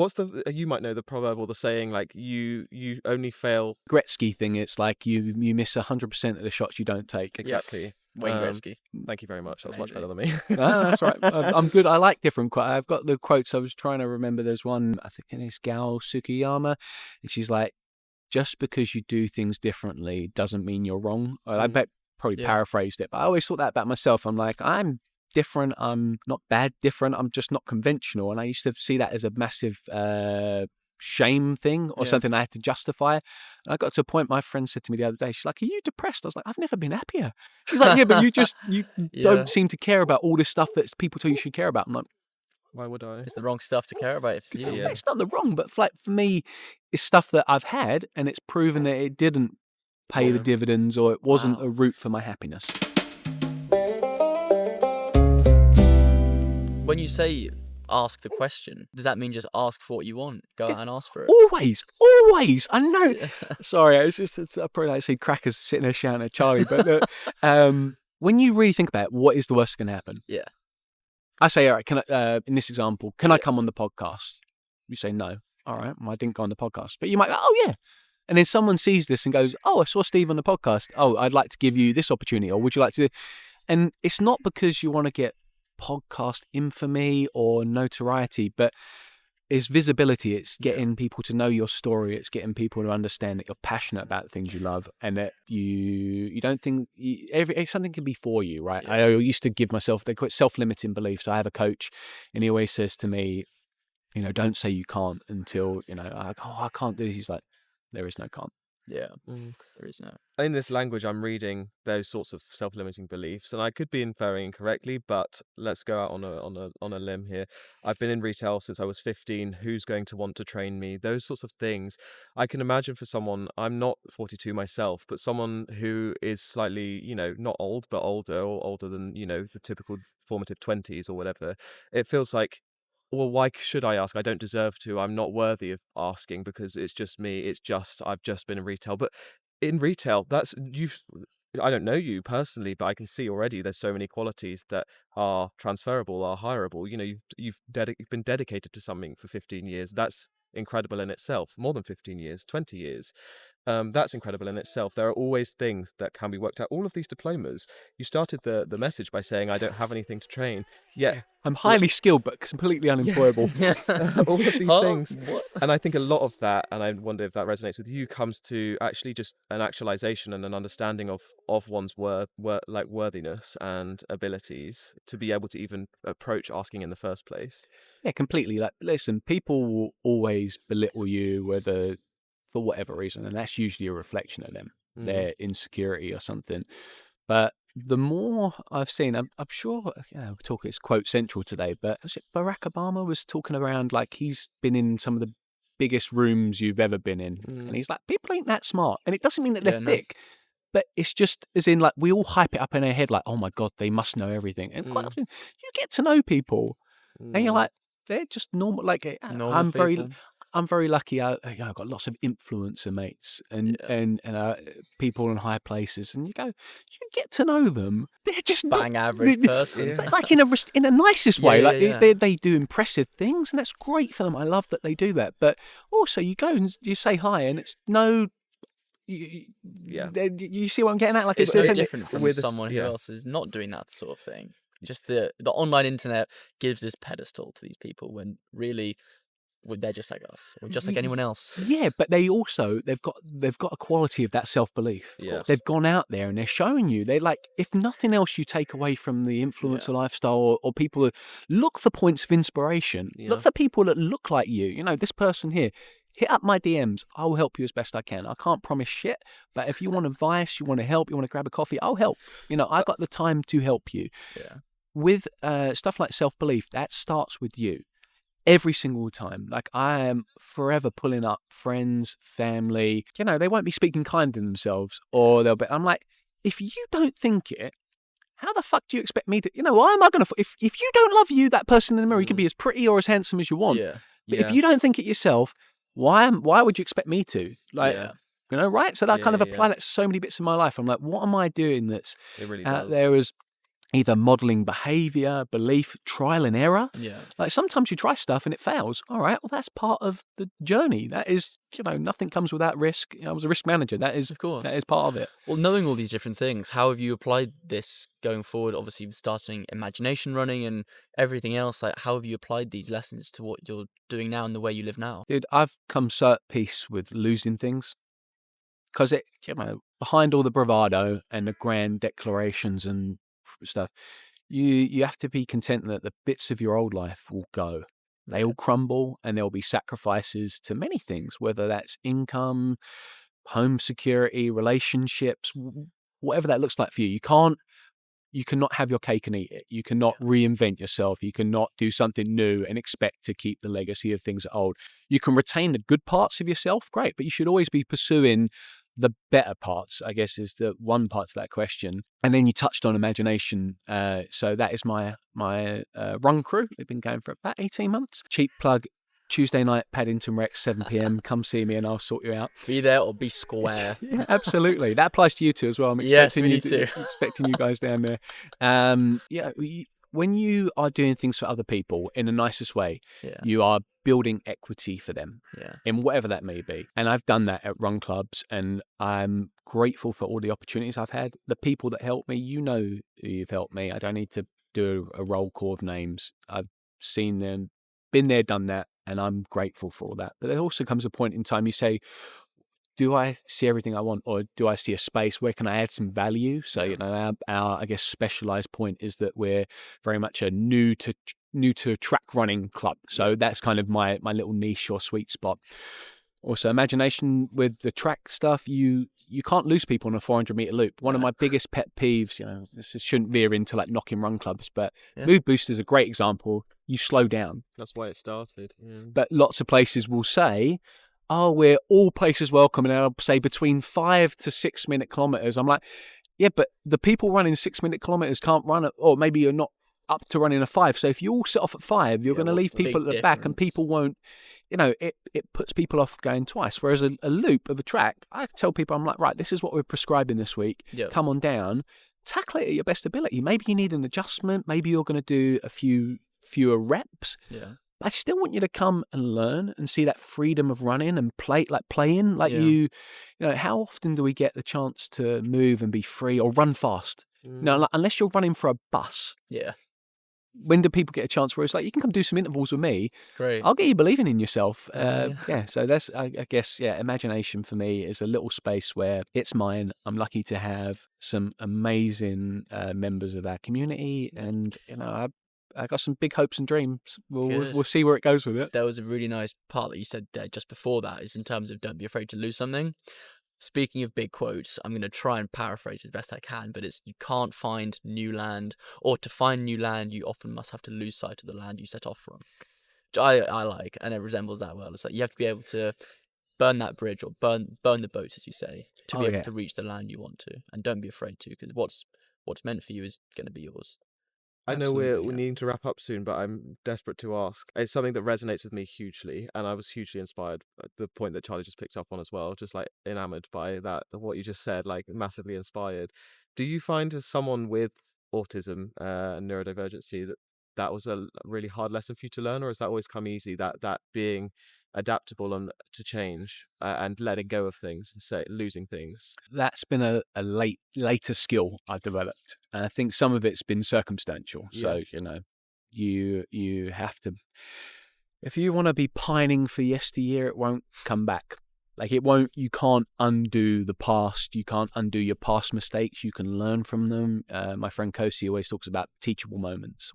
you might know the proverb or the saying, like, you only fail. Gretzky thing, it's like you miss 100% of the shots you don't take. Exactly. Wayne Gretzky. Thank you very much. That was much better than me. No, that's right. I'm good. I like different quotes. I've got the quotes. I was trying to remember. There's one, I think it's Gao Tsukiyama, and she's like, just because you do things differently doesn't mean you're wrong. I bet probably paraphrased it, but I always thought that about myself. I'm like, I'm different. I'm not bad different. I'm just not conventional. And I used to see that as a massive shame thing or something I had to justify. And I got to a point, my friend said to me the other day, she's like, are you depressed? I was like, I've never been happier. She's like, yeah, but you don't seem to care about all this stuff that people tell you should care about. I'm like, why would I? It's the wrong stuff to care about if it's you. Yeah. It's not the wrong, but for me, it's stuff that I've had and it's proven that it didn't pay the dividends or it wasn't a route for my happiness. When you say ask the question, does that mean just ask for what you want? Go out and ask for it? Always. I know. Sorry, it's probably like see crackers sitting there shouting at Charlie, but when you really think about it, what is the worst that can happen? Yeah. I say, all right, can I, in this example, can I come on the podcast? You say no. All right, well, I didn't go on the podcast. But you might go, oh, yeah. And then someone sees this and goes, oh, I saw Steve on the podcast. Oh, I'd like to give you this opportunity. Or would you like to? And it's not because you want to get podcast infamy or notoriety, but it's visibility. It's getting people to know your story. It's getting people to understand that you're passionate about the things you love and that you don't think something can be for you, right? Yeah. I used to give myself, they call it self-limiting beliefs. I have a coach and he always says to me, don't say you can't until, I can't do this. He's like, there is no can't. Yeah, there is no. In this language, I'm reading those sorts of self-limiting beliefs, and I could be inferring incorrectly, but let's go out on a limb here. I've been in retail since I was 15. Who's going to want to train me? Those sorts of things. I can imagine for someone, I'm not 42 myself, but someone who is slightly, not old, but older or older than, the typical formative 20s or whatever. It feels like, well, why should I ask? I don't deserve to. I'm not worthy of asking because it's just me. I've just been in retail. But in retail, I don't know you personally, but I can see already there's so many qualities that are transferable, are hireable. You've been dedicated to something for 15 years. That's incredible in itself. More than 15 years, 20 years. That's incredible in itself. There are always things that can be worked out. All of these diplomas, you started the message by saying, I don't have anything to train. Yet I'm highly skilled, but completely unemployable. Yeah. All of these things. What? And I think a lot of that, and I wonder if that resonates with you, comes to actually just an actualization and an understanding of one's worthiness and abilities to be able to even approach asking in the first place. Yeah, completely. Like, listen, people will always belittle you, whether for whatever reason, and that's usually a reflection of them. their insecurity or something. But the more I've seen, I'm sure, we're talking, it's quote central today, but was it Barack Obama was talking around, like, he's been in some of the biggest rooms you've ever been in. And he's like, people ain't that smart. And it doesn't mean that they're thick, but it's just as in, like, we all hype it up in our head, like, oh my God, they must know everything. And quite often you get to know people and you're like, they're just normal. Like, Normal people. I'm very lucky. I've got lots of influencer mates and people in high places, and you get to know them. They're just bang average person, like in a nicest way. They do impressive things, and that's great for them. I love that they do that. But also, you go and you say hi, and it's no. You see what I'm getting at? Like, it's very different from someone who else is not doing that sort of thing. Just the online internet gives this pedestal to these people when really they're just like us, or just like anyone else. Yeah, but they've got a quality of that self-belief. Yeah. They've gone out there and they're showing you. They're like, if nothing else you take away from the influencer lifestyle, or people who look for points of inspiration, look for people that look like you. You know, this person here, hit up my DMs. I'll help you as best I can. I can't promise shit, but if you want advice, you want to help, you want to grab a coffee, I'll help. You know, I got the time to help you. Yeah. With stuff like self-belief, that starts with you. Every single time. Like, I am forever pulling up friends, family. You know, they won't be speaking kind to themselves, or they'll be. I'm like, if you don't think it, how the fuck do you expect me to? You know, why am I going to? If you don't love you, that person in the mirror, you can be as pretty or as handsome as you want. Yeah. But if you don't think it yourself, why would you expect me to? Like, you know, right? So that kind of apply that to so many bits of my life. I'm like, what am I doing that's out there as either modeling behavior, belief, trial and error? Yeah. Like, sometimes you try stuff and it fails. All right, well, that's part of the journey. That is, you know, nothing comes without risk. You know, I was a risk manager. That is, of course, that is part of it. Well, knowing all these different things, how have you applied this going forward? Obviously, starting imagination running and everything else. Like, how have you applied these lessons to what you're doing now and the way you live now? Dude, I've come so at peace with losing things. Because it, you know, behind all the bravado and the grand declarations and stuff, you have to be content that the bits of your old life will go. They all crumble, and there'll be sacrifices to many things, whether that's income, home security, relationships, whatever that looks like for you. You cannot have your cake and eat it. You cannot reinvent yourself. You cannot do something new and expect to keep the legacy of things old. You can retain the good parts of yourself, great, but you should always be pursuing the better parts, I guess, is the one part to that question. And then you touched on imagination. So that is my run crew. We've been going for about 18 months. Cheap plug. Tuesday night, Paddington Rex, 7 p.m. Come see me and I'll sort you out. Be there or be square. Yeah, absolutely. That applies to you too as well. I'm expecting expecting you guys down there. When you are doing things for other people in the nicest way, you are building equity for them in whatever that may be. And I've done that at run clubs, and I'm grateful for all the opportunities I've had. The people that helped me, you know who you've helped me. I don't need to do a roll call of names. I've seen them, been there, done that, and I'm grateful for all that. But there also comes a point in time you say, do I see everything I want, or do I see a space where can I add some value? So, you know, our I guess specialized point is that we're very much a new to track running club. So that's kind of my little niche or sweet spot. Also, imagination with the track stuff, you can't lose people on a 400-meter loop. One of my biggest pet peeves, you know, this shouldn't veer into like knocking run clubs, but Mood Booster is a great example. You slow down. That's why it started. Yeah. But lots of places will say, oh, we're all places welcome, and I'll say between 5 to 6 minute kilometers. I'm like, yeah, but the people running 6 minute kilometers can't run, or maybe you're not up to running a 5. So if you all set off at 5, you're going to leave people at the back, and people won't, you know, it puts people off going twice. Whereas a loop of a track, I tell people, I'm like, right, this is what we're prescribing this week. Yep. Come on down, tackle it at your best ability. Maybe you need an adjustment. Maybe you're going to do a fewer reps. Yeah. I still want you to come and learn and see that freedom of running and playing. You know, how often do we get the chance to move and be free or run fast? No, like, unless you're running for a bus. Yeah. When do people get a chance where it's like, you can come do some intervals with me. Great. I'll get you believing in yourself. So that's, I guess, imagination for me is a little space where it's mine. I'm lucky to have some amazing members of our community, and, you know, I got some big hopes and dreams. We'll see where it goes with it. There was a really nice part that you said there just before that, is in terms of don't be afraid to lose something. speaking of big quotes, I'm going to try and paraphrase as best I can, but it's, you can't find new land, or to find new land, you often must have to lose sight of the land you set off from. Which I like, and it resembles that well. It's like you have to be able to burn that bridge, or burn the boat, as you say, to be able to reach the land you want to, and don't be afraid to, because what's meant for you is going to be yours. I know we're needing to wrap up soon, but I'm desperate to ask. It's something that resonates with me hugely, and I was hugely inspired at the point that Charlie just picked up on as well, just like enamored by that, what you just said, like massively inspired. Do you find, as someone with autism and neurodivergency, that was a really hard lesson for you to learn, or has that always come easy, that being adaptable and to change and letting go of things and say losing things? That's been a later skill I've developed, and I think some of it's been circumstantial. So you have to, if you want to be pining for yesteryear, it won't come back. Like it won't. You can't undo the past. You can't undo your past mistakes. You can learn from them. My friend Kosi always talks about teachable moments.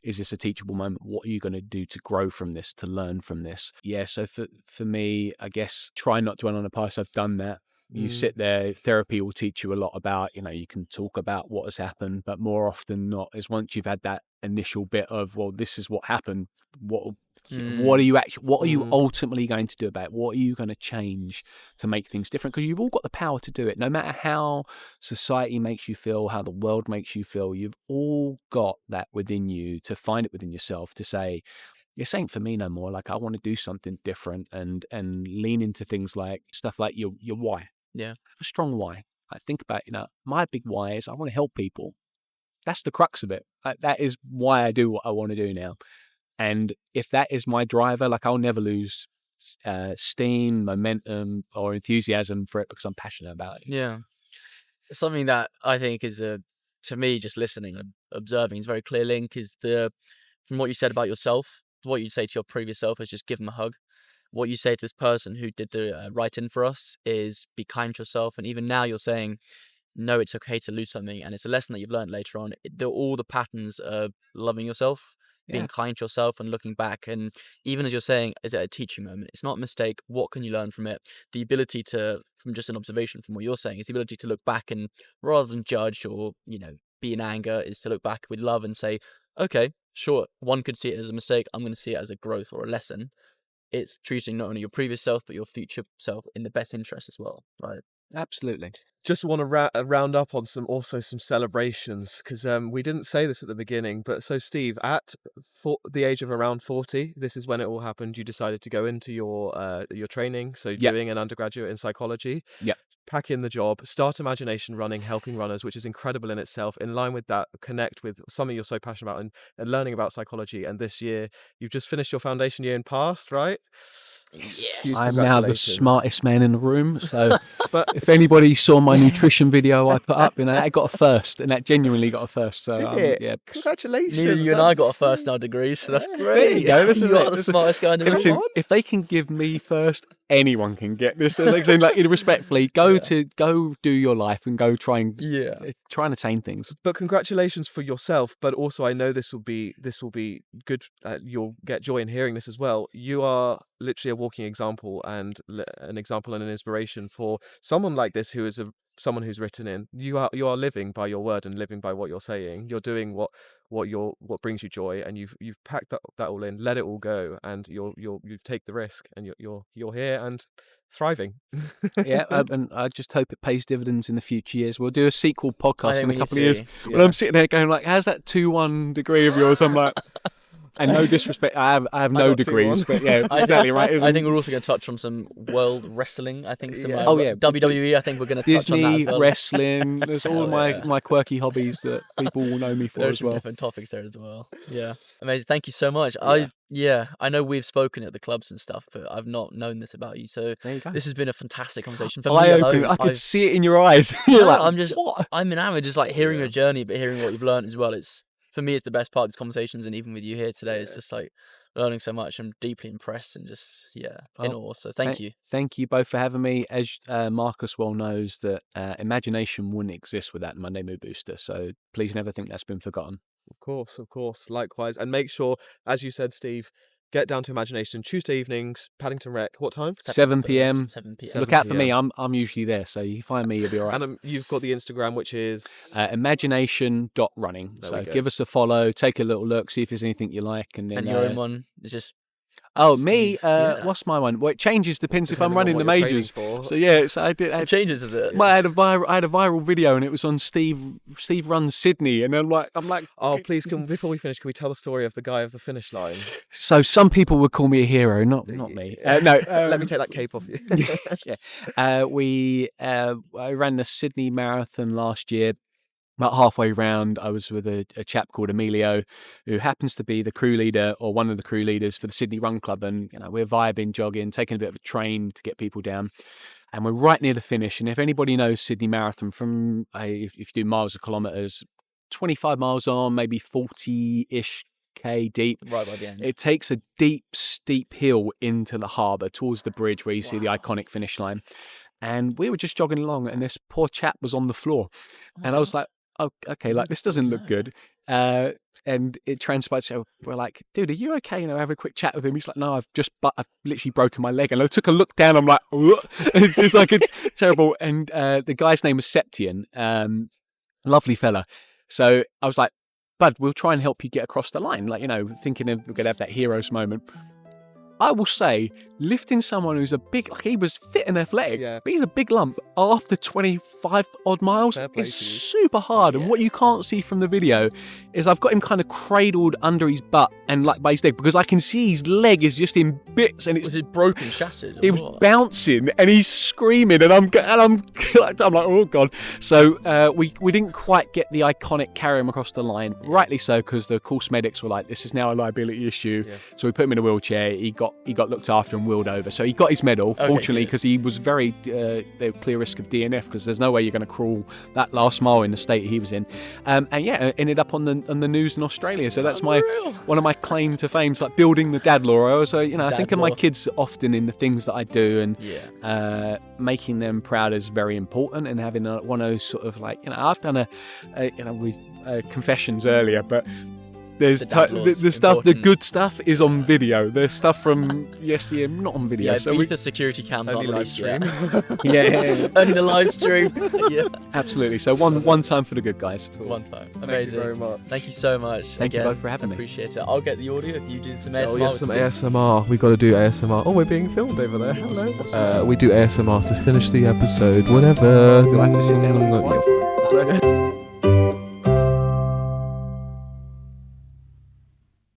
Is this a teachable moment? What are you going to do to grow from this, to learn from this? Yeah. So for me, I guess try not to dwell on the past. I've done that. You sit there, therapy will teach you a lot about, you can talk about what has happened, but more often not is once you've had that initial bit of, well, this is what happened. What are you ultimately going to do about it? What are you going to change to make things different? Because you've all got the power to do it. No matter how society makes you feel, how the world makes you feel, you've all got that within you, to find it within yourself, to say, this ain't for me no more. Like I want to do something different, and lean into things like stuff like your why. Yeah. Have a strong why. I think about, my big why is I want to help people. That's the crux of it. Like, that is why I do what I want to do now. And if that is my driver, like I'll never lose steam, momentum, or enthusiasm for it, because I'm passionate about it. Yeah. Something that I think is to me, just listening and observing, is a very clear link, is from what you said about yourself, what you'd say to your previous self is just give them a hug. What you say to this person who did the write-in for us is be kind to yourself. And even now you're saying, no, it's okay to lose something. And it's a lesson that you've learned later on. All the patterns of loving yourself, being kind to yourself, and looking back. And even as you're saying, is it a teaching moment? It's not a mistake. What can you learn from it? The ability to, from just an observation from what you're saying, is the ability to look back and, rather than judge or, be in anger, is to look back with love and say, okay, sure, one could see it as a mistake. I'm going to see it as a growth or a lesson. It's treating not only your previous self, but your future self in the best interest as well. Right. Absolutely. Just want to round up on some celebrations, because we didn't say this at the beginning, but so Steve, at the age of around 40, this is when it all happened. You decided to go into your training, so doing an undergraduate in psychology. Yeah. Pack in the job, start Imagination Running, helping runners, which is incredible in itself. In line with that, connect with something you're so passionate about, and learning about psychology. And this year, you've just finished your foundation year and passed, right? Yes. I'm now the smartest man in the room. So but if anybody saw my nutrition video I put up, I got a first, and that genuinely got a first. So yeah, congratulations. Neither you and I got a first in our degrees, so that's great. There you go. This is the smartest guy in the room. If they can give me first, anyone can get this. Like respectfully, go do your life and go try and attain things. But congratulations for yourself. But also, I know this will be good. You'll get joy in hearing this as well. You are literally a walking example, and an example and an inspiration for someone like this, who is someone who's written in. You are living by your word and living by what you're saying. You're doing what brings you joy, and you've packed that all in, let it all go, and you've take the risk, and you're here and thriving. And I just hope it pays dividends in the future years. We'll do a sequel podcast in a couple of years. Yeah. When I'm sitting there going like, how's that 2-1 degree of yours? I'm like, and no disrespect, I have no degrees, but yeah, exactly right. I think we're also going to touch on some world wrestling. I think some WWE. I think we're going to touch on that as well. Wrestling. There's all my quirky hobbies that people will know me for There's as well. Some different topics there as well. Yeah, amazing. Thank you so much. I know we've spoken at the clubs and stuff, but I've not known this about you. So there you go. This has been a fantastic conversation for me. I could see it in your eyes. I'm enamored, just like hearing your journey, but hearing what you've learned as well. For me, it's the best part of these conversations, and even with you here today, it's just like learning so much. I'm deeply impressed and just in awe. So thank you. Thank you both for having me. As Marcus well knows, that imagination wouldn't exist without the Monday Mood Booster. So please never think that's been forgotten. Of course. Likewise. And make sure, as you said, Steve, Get down to Imagination Tuesday evenings, Paddington Rec. What time? 7 p.m. 7 p.m. So look out for me. I'm usually there, so you find me, you'll be all right. And you've got the Instagram, which is imagination.running. There So we go. give us a follow, take a little look, see if there's anything you like, and then And your own one is just me. Steve, yeah. What's my one? Well, it changes depends if I'm Depending running on the what you're training majors. for. So yeah, so I it changes, is it? I had a viral video, and it was on Steve runs Sydney, and I'm like, Oh, please, before we finish, can we tell the story of the guy of the finish line? so some people would call me a hero, not me. No, Let me take that cape off you. yeah. I ran the Sydney Marathon last year. About halfway round, I was with a chap called Emilio, who happens to be the crew leader or one of the crew leaders for the Sydney Run Club. And we're vibing, jogging, taking a bit of a train to get people down. And we're right near the finish. And if anybody knows Sydney Marathon, from if you do miles or kilometres, 25 miles on, maybe 40-ish K deep. Right by the end. It takes a deep, steep hill into the harbour towards the bridge where you see the iconic finish line. And we were just jogging along, and this poor chap was on the floor. And I was like, oh, okay, like this doesn't look good. And it transpired. So we're like, dude, are you okay? Have a quick chat with him. He's like, no, I've literally broken my leg. And I took a look down. I'm like, it's just like it's terrible. And the guy's name was Septian, lovely fella. So I was like, bud, we'll try and help you get across the line. Like, thinking we're gonna have that hero's moment. I will say, lifting someone who's he was fit and athletic, but he's a big lump after 25 odd miles is super hard. And what you can't see from the video is I've got him kind of cradled under his butt and like by his leg, because I can see his leg is just in bits, and was it broken, shattered? It was bouncing, and he's screaming, and I'm like, oh god. So we didn't quite get the iconic carry him across the line, rightly so, because the course medics were like, this is now a liability issue. So we put him in a wheelchair. He got looked after and wheeled over. So he got his medal, fortunately, because he was very clear risk of DNF, because there's no way you're going to crawl that last mile in the state he was in. Ended up on the news in Australia. So that's one of my claim to fame, like building the dad law. So I think of my kids often in the things that I do, and making them proud is very important. And having one of those sort of like, I've done confessions earlier, but there's the stuff, the good stuff is on video. There's stuff from yesteryear not on video. Yeah, so the security cams only on live stream. Only the live stream. Absolutely. So one time for the good guys. Cool. One time. Amazing. Thank you very much. Thank you so much. Thank you both for having me. Appreciate it. I'll get the audio if you do some ASMR. Oh, yes, some ASMR. We've got to do ASMR. Oh, we're being filmed over there. Hello. We do ASMR to finish the episode. Whatever. Do I have to sit down?